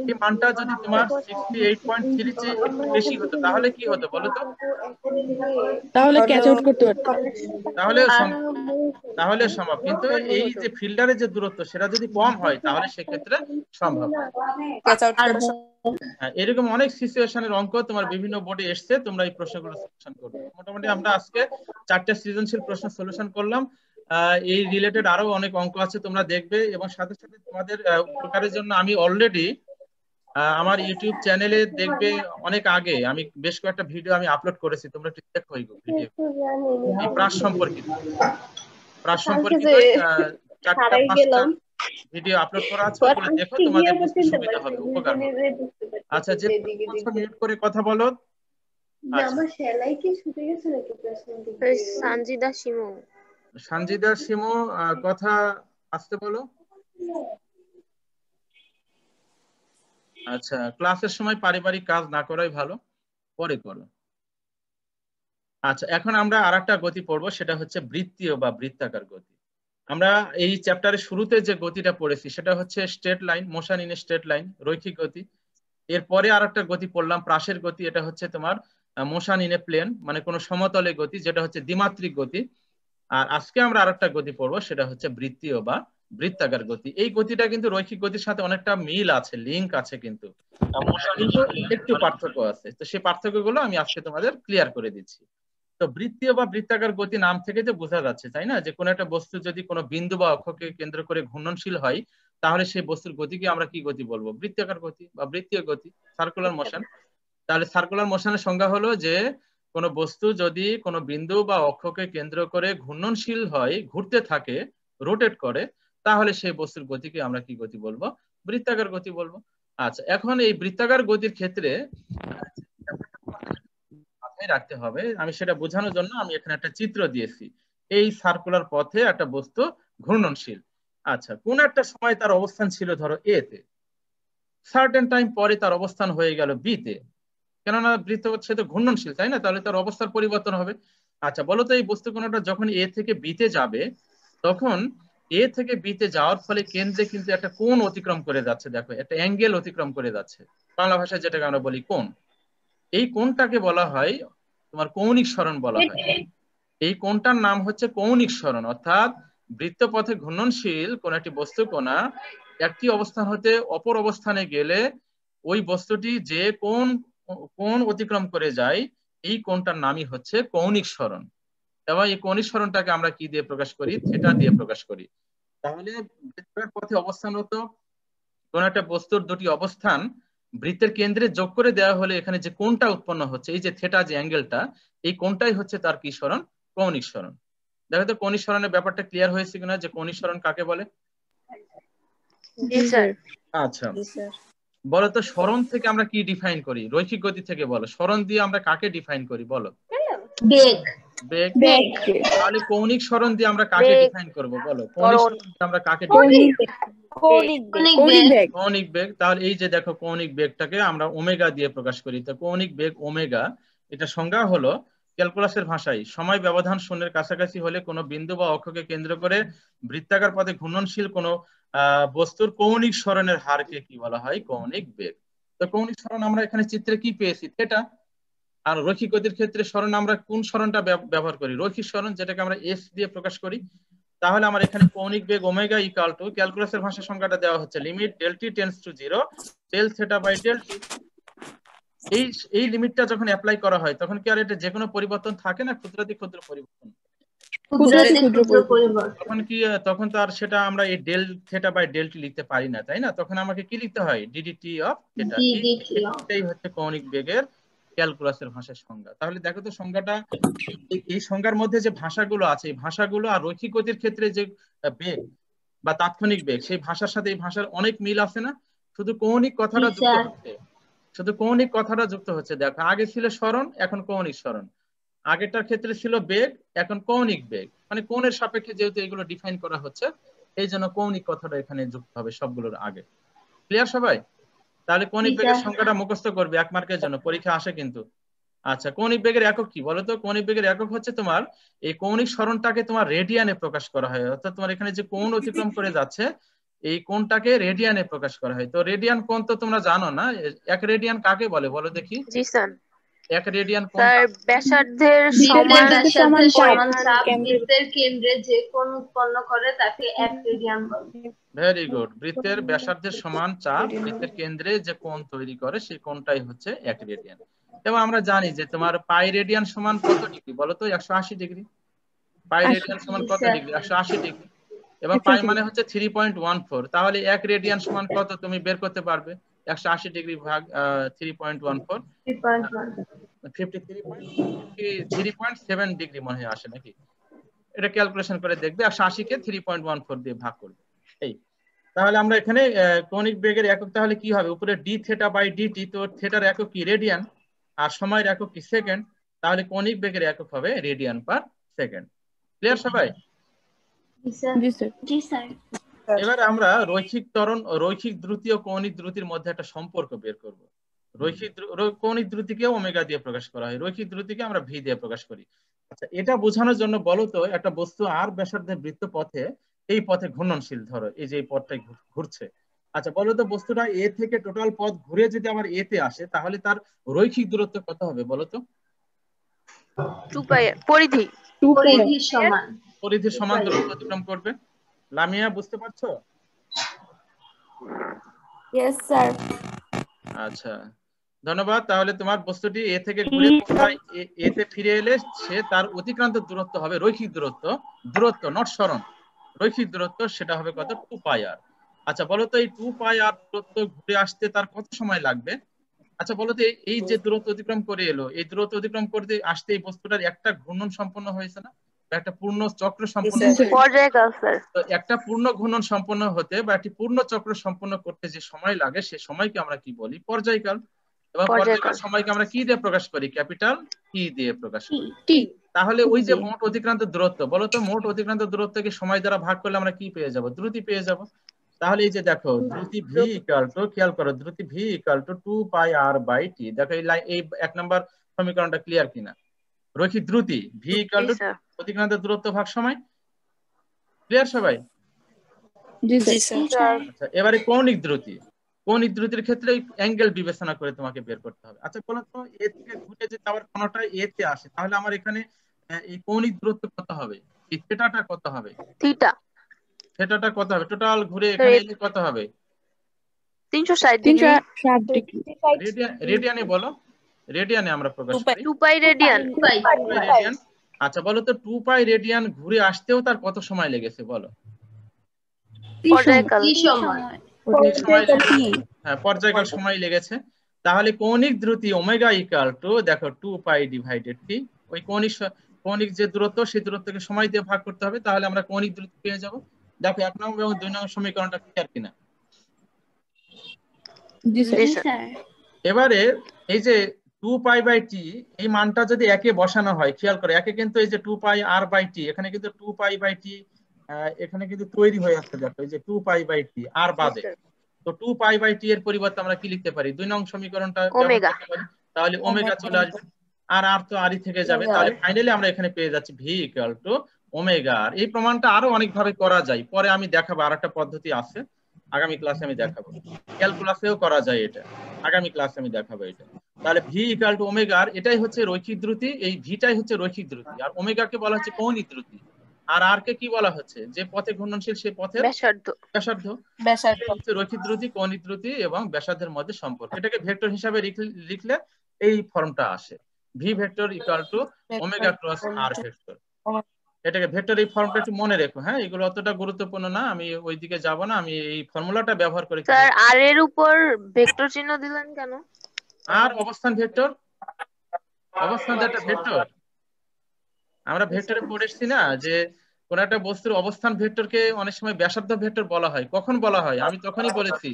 এই মানটা যদি তোমার 68.3 চেয়ে একটু বেশি হতো তাহলে কি হতো বলো তো? তাহলে ক্যাচ আউট করতে পারতো। তাহলে সম্ভব। কিন্তু এই যে ফিল্ডারের যে দূরত্ব সেটা যদি কম হয় তাহলে সেক্ষেত্রে সম্ভব। এরকম অনেক সিচুয়েশনের অঙ্ক তোমার বিভিন্ন বোর্ডে এসছে, তোমরা এই প্রশ্নগুলো সলিউশন করবে। মোটামুটি আমরা আজকে 4টা সৃজনশীল প্রশ্ন সলিউশন করলাম। এই রিলেটেড আরো অনেক অঙ্ক আছে, তোমরা দেখবে। এবং সাথে সাথে তোমাদের উপকারের জন্য আমি অলরেডি আমার ইউটিউব চ্যানেলে দেখবে অনেক আগে আমি বেশ কয়েকটা ভিডিও আমি আপলোড করেছি, তোমরা একটু দেখো এই ভিডিও, এই প্রাস সম্পর্কিত 4টা-5টা ভিডিও আপলোড করা আছে, ওগুলো দেখো, তোমাদের বুঝতে সুবিধা হবে, উপকার হবে। আচ্ছা, যে মিউট করে কথা বলো। আমার সেলাই কি শুকিয়ে গেছে নাকি? সঞ্জিদা শিমু। সঞ্জিদা শিমু, কথা আসতে বলো। আচ্ছা, ক্লাসের সময় পারিবারিক কাজ না করাই ভালো, পরে করো। আচ্ছা, এখন আমরা আরেকটা গতি পড়বো, সেটা হচ্ছে বৃত্তীয় বা বৃত্তাকার গতি। আমরা এই চ্যাপ্টারের শুরুতে যে গতিটা পড়েছি সেটা হচ্ছে straight line, motion in straight line, রৈখিক গতি। এরপরে আরেকটা গতি পড়লাম প্রাসের গতি, এটা হচ্ছে তোমার মোশন ইন এ প্লেন, মানে কোনো সমতলে গতি, যেটা হচ্ছে দ্বিমাত্রিক গতি। আর আজকে আমরা আরেকটা গতি পড়বো, সেটা হচ্ছে বৃত্তীয় বা বৃত্তাকার গতি। এই গতিটা কিন্তু রৈখিক গতির সাথে অনেকটা মিল আছে, লিঙ্ক আছে, কিন্তু একটু পার্থক্য আছে। তো সেই পার্থক্যগুলো আমি আজকে তোমাদের ক্লিয়ার করে দিচ্ছি। তো বৃত্তীয় বা বৃত্তাকার গতি নাম থেকে যে বোঝা যাচ্ছে, তাই না, যে কোনো একটা বস্তু যদি কোনো বিন্দু বা অক্ষকে কেন্দ্র করে ঘূর্ণনশীল হয় তাহলে সেই বস্তুর গতিকে আমরা কি গতি বলবো? বৃত্তাকার গতি বা বৃত্তীয় গতি, সার্কুলার মোশন। তাহলে সার্কুলার মোশনের সংজ্ঞা হলো যে কোনো বস্তু যদি কোনো বিন্দু বা অক্ষকে কেন্দ্র করে ঘূর্ণনশীল হয়, ঘুরতে থাকে, রোটেট করে, তাহলে সেই বস্তুর গতিকে আমরা কি গতি বলবো? বৃত্তাকার গতি বলবো। আচ্ছা, এখন এই বৃত্তাকার গতির ক্ষেত্রে মাথায় রাখতে হবে, আমি সেটা বোঝানোর জন্য আমি এখানে একটা চিত্র দিয়েছি। এই সার্কুলার পথে একটা বস্তু ঘূর্ণনশীল। আচ্ছা, কোন একটা সময় তার অবস্থান ছিল ধরো এ তে, সার্টেন টাইম পরে তার অবস্থান হয়ে গেল বি তে, কেননা বৃত্ত হচ্ছে তো ঘূর্ণনশীল, তাই না? তাহলে তার অবস্থার পরিবর্তন হবে। আচ্ছা, বলতো এই বস্তু কোনটা যখন এ থেকে বি তে যাবে, তখন এ থেকে বি তে যাওয়ার ফলে কেন্দ্রে কিন্তু একটা কোণ অতিক্রম করে যাচ্ছে, দেখো একটা অ্যাঙ্গেল অতিক্রম করে যাচ্ছে, বাংলা ভাষায় যেটাকে আমরা বলি কোণ। এই কোণটাকে বলা হয় তোমার কৌণিক সরণ বলা হয়। এই কোণটার নাম হচ্ছে কৌণিক সরণ। অর্থাৎ বৃত্তপথে ঘূর্ণনশীল কোন একটি বস্তু কণা একটি অবস্থান হতে অপর অবস্থানে গেলে ওই বস্তুটি যে কোণ অতিক্রম করে যায় এই কোণটার নামই হচ্ছে কৌণিক সরণ। এবং এই কৌণিক সরণটাকে আমরা কি দিয়ে প্রকাশ করি? থিটা দিয়ে প্রকাশ করি। তাহলে বৃত্তের পথে অবস্থানরত কোন একটা বস্তুর দুটি অবস্থান বৃত্তের কেন্দ্রে যোগ করে দেওয়া হলে এখানে যে কোণটা উৎপন্ন হচ্ছে, এই যে থিটা যে অ্যাঙ্গেলটা, এই কোণটাই হচ্ছে তার কি সরণ? কৌণিক সরণ। দেখো তো কৌণিক সরণের ব্যাপারটা ক্লিয়ার হয়েছে কিনা, যে কৌণিক সরণ কাকে বলে? জি স্যার। আচ্ছা, বলো তো সরণ থেকে আমরা কি ডিফাইন করি? রৈখিক গতি থেকে বলো, সরণ দিয়ে আমরা কাকে ডিফাইন করি বলো? বেগ। বেগ। বেগ। তাহলে কৌণিক সরণ দিয়ে আমরা কাকে ডিফাইন করব বলো? কৌণিক সরণ দিয়ে আমরা কাকে ডিফাইন কৌণিক কৌণিক বেগ। কৌণিক বেগ। তাহলে এই যে দেখো কৌণিক বেগটাকে আমরা ওমেগা দিয়ে প্রকাশ করি। তো কৌণিক বেগ ওমেগা, এটা সংজ্ঞা হলো ক্যালকুলাসের ভাষায় সময় ব্যবধান শূন্যের কাছাকাছি হলে কোনো বিন্দু বা অক্ষকে কেন্দ্র করে বৃত্তাকার পথে ঘূর্ণনশীল কোনো বস্তুর কৌণিক সরণের হারকে কি বলা হয়? কৌণিক বেগ। তো কৌণিক সরণ আমরা এখানে চিত্রে কি পেয়েছি? থিটা। আর রৈখিক গতির ক্ষেত্রে সরণ আমরা কোন সরণটা ব্যবহার করি? রৈখিক সরণ, যেটাকে আমরা এস দিয়ে প্রকাশ করি। তাহলে আমার এখানে কৌণিক বেগ ওমেগা ইকুয়াল টু, ক্যালকুলাসের ভাষা সংখ্যাটা দেওয়া হচ্ছে limit del T tends to 0 del theta by del T. এই লিমিটটা যখন অ্যাপ্লাই করা হয় তখন কি আর এটা যে কোনো পরিবর্তন থাকে না? ক্ষুদ্রাতি ক্ষুদ্র পরিবর্তন। তখন কি, তখন তো আর সেটা আমরা এই del theta by del T লিখতে পারি না, তাই না? তখন আমাকে কি লিখতে হয়? DDT of theta. এটাই হচ্ছে কৌণিক বেগের ক্যালকুলাসের ভাষার সংজ্ঞা। তাহলে দেখো তো সংজ্ঞাটা, এই সংজ্ঞার মধ্যে যে ভাষাগুলো আছে, এই ভাষাগুলো আর রৈখিক গতির ক্ষেত্রে যে বেগ বা তাৎক্ষণিক বেগ, সেই ভাষার সাথে এই ভাষার অনেক মিল আছে না? শুধু কৌণিক কথাটা যুক্ত হচ্ছে, শুধু কৌণিক কথাটা যুক্ত হচ্ছে। দেখো আগে ছিল সরণ, এখন কৌণিক সরণ। আগেরটার ক্ষেত্রে ছিল বেগ, এখন কৌণিক বেগ। মানে কোণের সাপেক্ষে যেহেতু এগুলো ডিফাইন করা হচ্ছে, এই জন্য কৌণিক কথাটা এখানে যুক্ত হবে সবগুলোর আগে। ক্লিয়ার সবাই? তাহলে কৌণিক বেগের সংখ্যাটা মুখস্থ করবে, 1 মার্কের জন্য, পরীক্ষা আসে কিন্তু। আচ্ছা, কৌণিক বেগের একক কি বলো তো? কৌণিক বেগের একক হচ্ছে তোমার এই কৌণিক সরণটাকে তোমার রেডিয়ানে প্রকাশ করা হয়। অর্থাৎ তোমার এখানে যে কোণ অতিক্রম করে যাচ্ছে, এই কোণটাকে রেডিয়ানে প্রকাশ করা হয়। তো রেডিয়ান কোণ তো তোমরা জানো না, 1 রেডিয়ান কাকে বলে বলো দেখি? জি স্যার। 1 রেডিয়ান কোণ স্যার ব্যাসার্ধের সমান চাপ বৃত্তের কেন্দ্রে যে কোণ উৎপন্ন করে তাকে 1 রেডিয়ান বলে। Very good. বৃত্তের ব্যাসার্ধের সমান চাপ বৃত্তের কেন্দ্রে যে কোণ তৈরি করে সেই কোণটাই হচ্ছে 1 রেডিয়ান। এবং আমরা জানি যে তোমার পাই রেডিয়ান সমান কত ডিগ্রি বলো তো? 180 ডিগ্রি। পাই রেডিয়ান সমান কত ডিগ্রি? 180 ডিগ্রি। এবং পাই মানে হচ্ছে 3.14। তাহলে 1 রেডিয়ান সমান কত তুমি বের করতে পারবে? 180 ডিগ্রি ভাগ 3.14, 53.7 ডিগ্রি মনে হয় আসে নাকি? এটা ক্যালকুলেশন করে দেখবে, 180 কে 3.14 দিয়ে ভাগ করবে। এই তাহলে আমরা এখানে কৌণিক বেগের একক তাহলে কি হবে? উপরে ডি থিটা বাই ডিটি, তো থিটার একক কি? রেডিয়ান, আর সময়ের একক কি? সেকেন্ড। তাহলে কৌণিক বেগের একক হবে রেডিয়ান পার সেকেন্ড। ক্লিয়ার সবাই? জি স্যার। এবার আমরা রৈখিক ত্বরণ, রৈখিক দ্রুতি ও কৌণিক দ্রুতির মধ্যে একটা সম্পর্ক বের করব। কৌণিক দ্রুতিকে ওমেগা দিয়ে প্রকাশ করা হয়, রৈখিক দ্রুতিকে আমরা ভি দিয়ে প্রকাশ করি। আচ্ছা, এটা বোঝানোর জন্য বলো তো, একটা বস্তু আর ব্যাসার্ধের বৃত্ত পথে, এই পথে ঘূর্ণনশীল, ধরো এই যে এই পথটাই ঘুরছে। আচ্ছা বলো তো, বস্তুটা এ থেকে টোটাল পথ ঘুরে যদি আবার এ তে আসে, তাহলে তার রৈখিক দূরত্ব কত হবে বলো তো? 2 পাই পরিধি পরিধির সমান দূরত্ব অতিক্রম করবে। লামিয়া বুঝতে পারছো? Yes sir. আচ্ছা, ধন্যবাদ। তাহলে তোমার বস্তুটি এ থেকে ঘুরে পুনরায় এ তে ফিরে এলে সে তার অতিক্রান্ত দূরত্ব হবে রৈখিক দূরত্ব, নট সরণ, রৈখিক দূরত্ব, সেটা হবে কত? 2 পাই আর। আচ্ছা বলো তো, এই 2 পাই আর দূরত্ব ঘুরে আসতে তার কত সময় লাগবে? আচ্ছা বলো তো, এই যে দূরত্ব অতিক্রম করে এলো, এই দূরত্ব অতিক্রম করতে আসতে এই বস্তুটার একটা ঘূর্ণন সম্পন্ন হয়েছে না, একটা পূর্ণ চক্র সম্পন্ন হয়েছে? পর্যায়কাল স্যার। তো একটা পূর্ণ ঘূর্ণন সম্পন্ন হতে বা একটি পূর্ণ চক্র সম্পন্ন করতে যে সময় লাগে, সে সময়কে আমরা কি বলি? পর্যায়কাল। এবং পর্যায়কাল সময়কে আমরা কি দিয়ে প্রকাশ করি? ক্যাপিটাল টি দিয়ে প্রকাশ করি। তাহলে ওই যে মোট অতিক্রান্ত দূরত্ব, বলো তো মোট অতিক্রান্ত দূরত্বকে সময় দ্বারা ভাগ করলে আমরা কি পেয়ে যাব? দ্রুতি পেয়ে যাব। তাহলে এই যে দেখো, দ্রুতি ভি ইকুয়াল টু, খেয়াল করো, দ্রুতি V equal to 2 pi R by T. দেখো এই 1 নম্বর সমীকরণটা ক্লিয়ার কিনা? রৈখিক দ্রুতি ভি ইকুয়াল টু অতিক্রান্ত দূরত্ব ভাগ সময়। ক্লিয়ার সবাই? জি স্যার। আচ্ছা, এবারে কৌণিক দ্রুতি। কৌণিক দ্রুতির ক্ষেত্রে অ্যাঙ্গেল বিবেচনা করে তোমাকে বের করতে হবে। আচ্ছা বলো তো, এ থেকে ঘুরে যদি আবার কোণটা এ তে আসে, তাহলে আমার এখানে এই কৌণিক দূরত্ব কত হবে? এই থিটাটা কত হবে? থিটাটা কত হবে? টোটাল ঘুরে এখানে এলে কত হবে? 360 ডিগ্রি। রেডিয়ানে বলো। রেডিয়ানে আমরা প্রকাশ করি। 2 পাই রেডিয়ান। 2 পাই রেডিয়ান। আচ্ছা বলো তো 2 পাই রেডিয়ান ঘুরে আসতেও তার কত সময় লেগেছে বলো? পর্যায়কাল। হ্যাঁ, পর্যায়কাল সময় লেগেছে। তাহলে কৌণিক দ্রুতি ওমেগা ইকুয়াল টু দেখো 2 পাই ডিভাইডেড টি, ওই কৌণিক যে দূরত্ব সেই দূরত্বকে সময় দিয়ে ভাগ করতে হবে, তাহলে আমরা কৌণিক দ্রুতি পেয়ে যাব। দেখো 1 নম্বর এবং 2 নম্বর সমীকরণটা ক্লিয়ার কিনা? জি স্যার। এবারে এই যে 2 পাই বাই টি এই মানটা যদি একে বসানো হয়, খেয়াল করে একে কিন্তু এই যে 2 পাই আর বাই টি, এখানে কিন্তু 2 পাই বাই টি এখানে কিন্তু তৈরি হয়ে আসছে। দেখো এই যে 2 পাই বাই টি আর বাদে, তো 2 পাই বাই টি এর পরিবর্তে আমরা কি লিখতে পারি? 2 নং সমীকরণটা ব্যবহার করতে পারি, তাহলে ওমেগা চলে আসবে, আর আর তো আরই থেকে যাবে। তাহলে ফাইনালি আমরা এখানে পেয়ে যাচ্ছি ভি ইকুয়াল টু ওমেগা আর। এই প্রমাণটা আরো অনেক ভাবে করা যায়, পরে আমি দেখাবো, আরেকটা পদ্ধতি আছে আগামী ক্লাসে আমি দেখাবো, ক্যালকুলাসেও করা যায় এটা, আগামী ক্লাসে আমি দেখাবো এটা। তাহলে ভি ইকুয়াল টু ওমেগা আর, এটাই হচ্ছে রৈখিক দ্রুতি, এই ভিটাই হচ্ছে রৈখিক দ্রুতি, আর ওমেগাকে বলা হচ্ছে কৌণিক দ্রুতি, আর আর কে কি বলা হচ্ছে? যে পথে ঘূর্ণনশীল সেই পথের ব্যাসার্ধ। হচ্ছে রৈখিক দ্রুতি, কৌণিক দ্রুতি এবং ব্যাসার্ধের মধ্যে সম্পর্ক। এটাকে ভেক্টর হিসাবে লিখলে এই ফর্মটা আসে, V vector equal to omega cross R vector. এটাকে ভেক্টর, এই ফর্মটা একটু মনে রেখো। হ্যাঁ, এগুলো অতটা গুরুত্বপূর্ণ না, আমি ওইদিকে যাব না, আমি এই ফর্মুলাটা ব্যবহার করে। স্যার আর এর উপর ভেক্টর চিহ্ন দিলেন কেন? আর অবস্থান ভেক্টর, অবস্থান একটা ভেক্টর, আমরা ভেক্টরে পড়েছি না যে কোন একটা বস্তুর অবস্থান ভেক্টরকে অনেক সময় ব্যাসার্ধ ভেক্টর বলা হয়। কখন বলা হয়? আমি তখনই বলেছি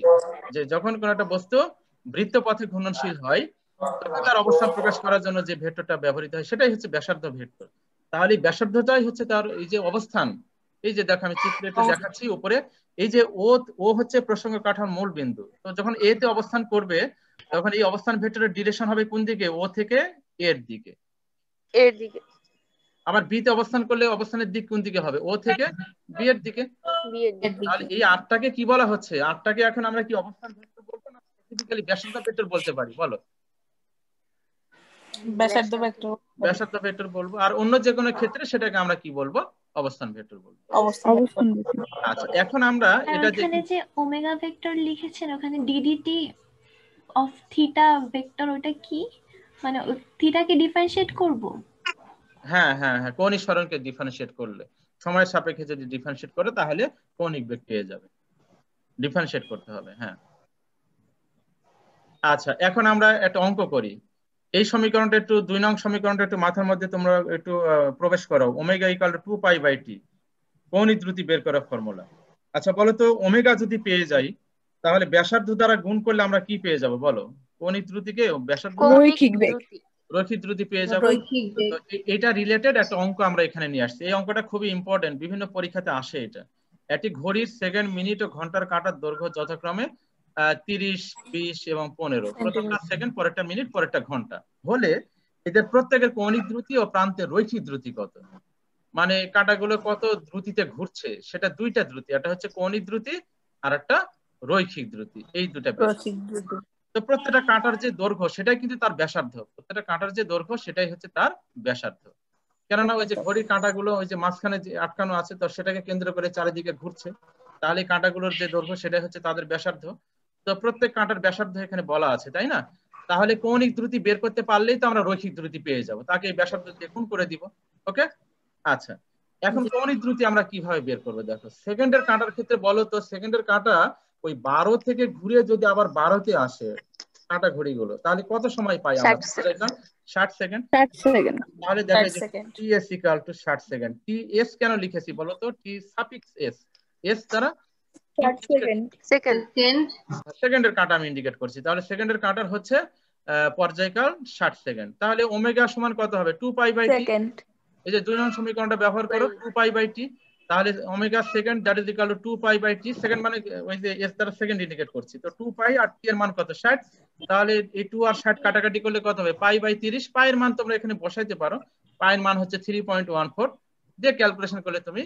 যে যখন কোন একটা বস্তু বৃত্ত পথে ঘূর্ণনশীল হয়, তখন তার অবস্থান প্রকাশ করার জন্য যে ভেক্টরটা ব্যবহৃত হয় সেটাই হচ্ছে ব্যাসার্ধ ভেক্টর। তাহলে এই ব্যাসার্ধটাই হচ্ছে তার এই যে অবস্থান। এই যে দেখো আমি চিত্রে একটু দেখাচ্ছি উপরে, এই যে ও হচ্ছে প্রসঙ্গ কাঠার মূল বিন্দু। তো যখন এ তে অবস্থান করবে, তখন এই অবস্থান ভেক্টরের ডিরেকশন হবে কোন দিকে? ও থেকে এর দিকে। এর দিকে। আবার বি তে অবস্থান করলে অবস্থানের দিক কোন দিকে হবে? ও থেকে বি এর দিকে। তাহলে এই আরটাকে কি বলা হচ্ছে? আরটাকে এখন আমরা কি অবস্থান ভেক্টর বলবো না স্পেসিফিক্যালি ব্যাসার্ধ ভেক্টর বলতে পারি? বলো। ব্যাসার্ধ ভেক্টর। ব্যাসার্ধ ভেক্টর বলবো, আর অন্য যে কোনো ক্ষেত্রে সেটাকে আমরা কি বলবো? অবস্থান ভেক্টর বলবো। অবস্থান। আচ্ছা, এখন আমরা এটা এখানে যে ওমেগা ভেক্টর লিখেছেন, ওখানে ডিডিটি অফ থিটা ভেক্টর, ওটা কি মানে থিটাকে ডিফারেন্সিয়েট করব? হ্যাঁ হ্যাঁ হ্যাঁ, কৌণিক সরণকে ডিফারেন্সিয়েট করলে, সময়ের সাপেক্ষে যদি ডিফারেন্সিয়েট করে তাহলে কৌণিক বেগ পেয়ে যাবে, ডিফারেন্সিয়েট করতে হবে। হ্যাঁ, আচ্ছা এখন আমরা একটা অঙ্ক করি। এই সমীকরণটা একটু 2 নং সমীকরণটা একটু মাথার মধ্যে তোমরা একটু প্রবেশ করাও। Omega equal to 2 pi by T, কৌণিক দ্রুতি বের করার ফর্মুলা। আচ্ছা বলো তো, ওমেগা যদি পেয়ে যাই তাহলে ব্যাসার্ধ দ্বারা গুণ করলে আমরা কি পেয়ে যাব বলো? কৌণিক দ্রুতিকে ব্যাসার্ধ রৈখিক বেগ, রৈখিক দ্রুতি পেয়ে যাব। তো এটা রিলেটেড একটা অঙ্ক আমরা এখানে নিয়ে আসছি। এই অঙ্কটা খুবই ইম্পর্টেন্ট, বিভিন্ন পরীক্ষাতে আসে এটা। একটি ঘড়ির সেকেন্ড, মিনিট ও ঘন্টার কাঁটার দৈর্ঘ্য যথাক্রমে 30, 20 এবং 15, প্রথমটা সেকেন্ড, পরেরটা মিনিট, পরেরটা ঘন্টা হলে এদের প্রত্যেকের কৌণিক দ্রুতি ও প্রান্তের রৈখিক দ্রুতি কত? মানে কাঁটাগুলো কত দ্রুতিতে ঘুরছে, সেটা দুইটা দ্রুতি, একটা হচ্ছে কৌণিক দ্রুতি আর একটা রৈখিক দ্রুতি, এই দুটা। তো প্রত্যেকটা কাঁটার যে দৈর্ঘ্য সেটাই কিন্তু তার ব্যাসার্ধ, প্রত্যেকটা কাঁটার যে দৈর্ঘ্য সেটাই হচ্ছে তার ব্যাসার্ধ। কেননা ওই যে ঘড়ির কাঁটাগুলো ওই যে মাঝখানে যে আটকানো আছে, তো সেটাকে কেন্দ্র করে চারিদিকে ঘুরছে, তাহলে কাঁটাগুলোর যে দৈর্ঘ্য সেটাই হচ্ছে তাদের ব্যাসার্ধ। তো প্রত্যেক কাঁটার ব্যাসার্ধ এখানে বলা আছে, তাই না? তাহলে কৌণিক দ্রুতি বের করতে পারলেই তো আমরা রৈখিক দ্রুতি পেয়ে যাব, তাকে এই ব্যাসার্ধ দিয়ে গুণ করে দিব। ওকে, আচ্ছা এখন কৌণিক দ্রুতি আমরা কিভাবে বের করবো? দেখো সেকেন্ডের কাঁটার ক্ষেত্রে বলো তো, সেকেন্ডের কাঁটা ওই 12 থেকে ঘুরে যদি আবার 12তে আসে কাঁটা ঘড়িগুলো, তাহলে কত সময় পাই আমরা? 60 সেকেন্ড। তাহলে দেখা যায় T S equal two 60 second. T S কেন লিখেছি বলো তো? টি সাফিক্স এস, এস দ্বারা সেকেন্ডের কাঁটা আমি ইন্ডিকেট করছি। তাহলে সেকেন্ডের কাঁটার হচ্ছে পর্যায়কাল 60 সেকেন্ড। তাহলে ওমেগা সমান কত হবে? 2 পাই বাই টি। এই যে 2 নং সমীকরণটা ব্যবহার করো, 2 পাই বাই টি। তাহলে omega second that is equal to 2 pi by t. Second মানে ওই যে এস দ্বারা সেকেন্ড ইন্ডিকেট করছি, তো 2 পাই আর টি এর মান কত? 60। তাহলে এই 2 আর 60 কাটাকাটি করলে কত হবে? Pi by 30। পাই এর মান তোমরা এখানে বসাইতে পারো, পাই এর মান হচ্ছে 3.14 দিয়ে ক্যালকুলেশন করলে তুমি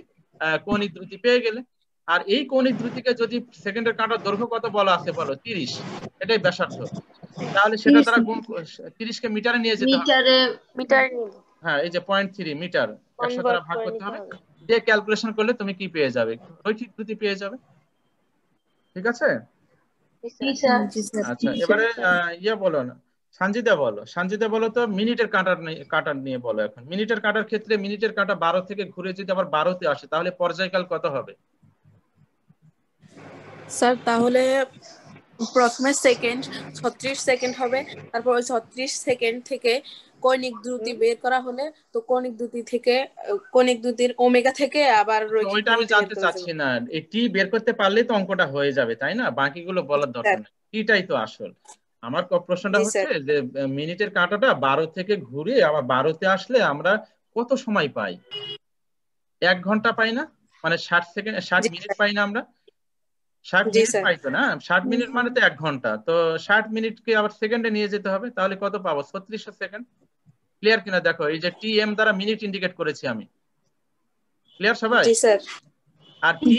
কৌণিক দ্রুতি পেয়ে গেলে। আর এই কৌণিক দ্রুতিকে যদি সেকেন্ডের কাঁটার দৈর্ঘ্য কত বলা আছে বলো? 30, এটাই ব্যাসার্ধ। তাহলে সেটা দ্বারা গুণ 30 কে মিটারে নিয়ে যেতে হবে, মিটারে। হ্যাঁ এই যে 0.3 মিটার 100 দ্বারা ভাগ করতে হবে, দিয়ে ক্যালকুলেশন করলে তুমি কি পেয়ে যাবে? রৈখিক দ্রুতি পেয়ে যাবে। ঠিক আছে? আচ্ছা এবারে ইয়া বলো না, সঞ্জিতা বলো তো মিনিটের কাঁটার নিয়ে বলো। এখন মিনিটের কাঁটার ক্ষেত্রে মিনিটের কাঁটা 12 থেকে ঘুরে যদি আবার 12-তে আসে তাহলে পর্যায়কাল কত হবে? স্যার তাহলে প্রথমে সেকেন্ড 36 সেকেন্ড হবে, তারপর ওই 36 সেকেন্ড থেকে কৌণিক দ্রুতি বের করা হলে তো কৌণিক দ্রুতির ওমেগা থেকে আবার রৈখিক ওইটা আমি দ্রুতি বের জানতে করে চাচ্ছি দেব। না, এই টি বের করতে পারলে তো অঙ্কটা হয়ে যাবে তাই না, বাকিগুলো বলার দরকার নেই, টিটাই তো আসল। আমার প্রশ্নটা জি হচ্ছে স্যার। যে মিনিটের কাঁটাটা 12 থেকে ঘুরে আবার 12-তে আসলে আমরা কত সময় পাই? 1 ঘন্টা পাই না? মানে 60 সেকেন্ড 60 জি মিনিট স্যার। পাই না আমরা? 60 জি মিনিট স্যার। পাই তো না? 60 মিনিট মানে তো 1 ঘন্টা, তো 60 মিনিটকে আবার সেকেন্ডে নিয়ে যেতে হবে, তাহলে কত পাবো? 3600 সেকেন্ড। ক্লিয়ার কিনা দেখো, এই যে টি এম দ্বারা মিনিট ইন্ডিকেট করেছি আমি। ক্লিয়ার সবাই? জি স্যার। আর টি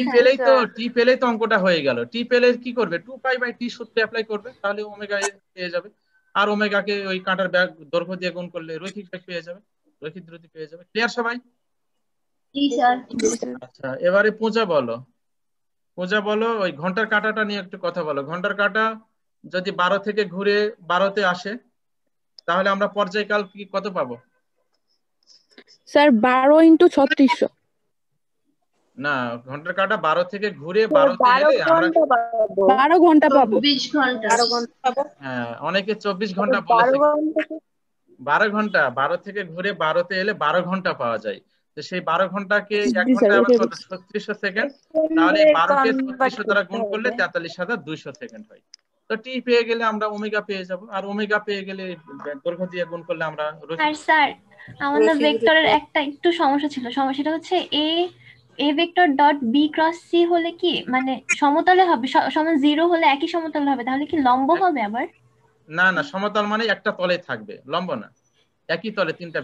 পেলেই তো অঙ্কটা হয়ে গেল। টি পেলে কি করবে? 2π/টি সূত্র অ্যাপ্লাই করবে, তাহলে ওমেগা পেয়ে যাবে। আর ওমেগাকে ওই কাঁটার ব্যাগ দৈর্ঘ্য দিয়ে গুণ করলে রৈখিক বেগ পেয়ে যাবে, রৈখিক দ্রুতি পেয়ে যাবে। ক্লিয়ার সবাই? জি স্যার। আচ্ছা, এবারে পূজা বলো। ওই ঘন্টার কাঁটাটা নিয়ে একটু কথা বলো। ঘন্টার কাঁটা যদি 12 থেকে ঘুরে 12-তে আসে তাহলে আমরা পর্যায়কাল কি কত পাবো? স্যার 12 × 3600। না, ঘন্টার কাঁটা 12 থেকে ঘুরে 12-তে এলে আমরা 12 ঘন্টা পাবো। 24 ঘন্টা। 12 ঘন্টা পাবো। হ্যাঁ, অনেকে 24 ঘন্টা বলেছে। 12 ঘন্টা, 12 থেকে ঘুরে 12-তে এলে 12 ঘন্টা পাওয়া যায়। তো সেই 12 ঘন্টাকে 1 জি স্যার, ঘন্টা আবার ওটাই কত? বলছি। 3600 সেকেন্ড। তাহলে 12-কে 3600 দ্বারা গুণ করলে 43,200 সেকেন্ড হয়। তো টি পেয়ে গেলে আমরা ওমেগা পেয়ে যাব, আর ওমেগা পেয়ে গেলে দৈর্ঘ্য দিয়ে গুণ করলে আমরা আর স্যার আমাদের রৈখিক ভেক্টরের দ্রুতি। একটা একটু সমস্যা ছিল, সমস্যাটা হচ্ছে A vector dot B cross C হলে কি মানে সমতলে হবে, সমান 0 হলে একই সমতলে হবে, তাহলে কি লম্ব হবে আবার? না, সমতল মানে একটা তলে থাকবে, লম্ব না। একই তলে তিনটা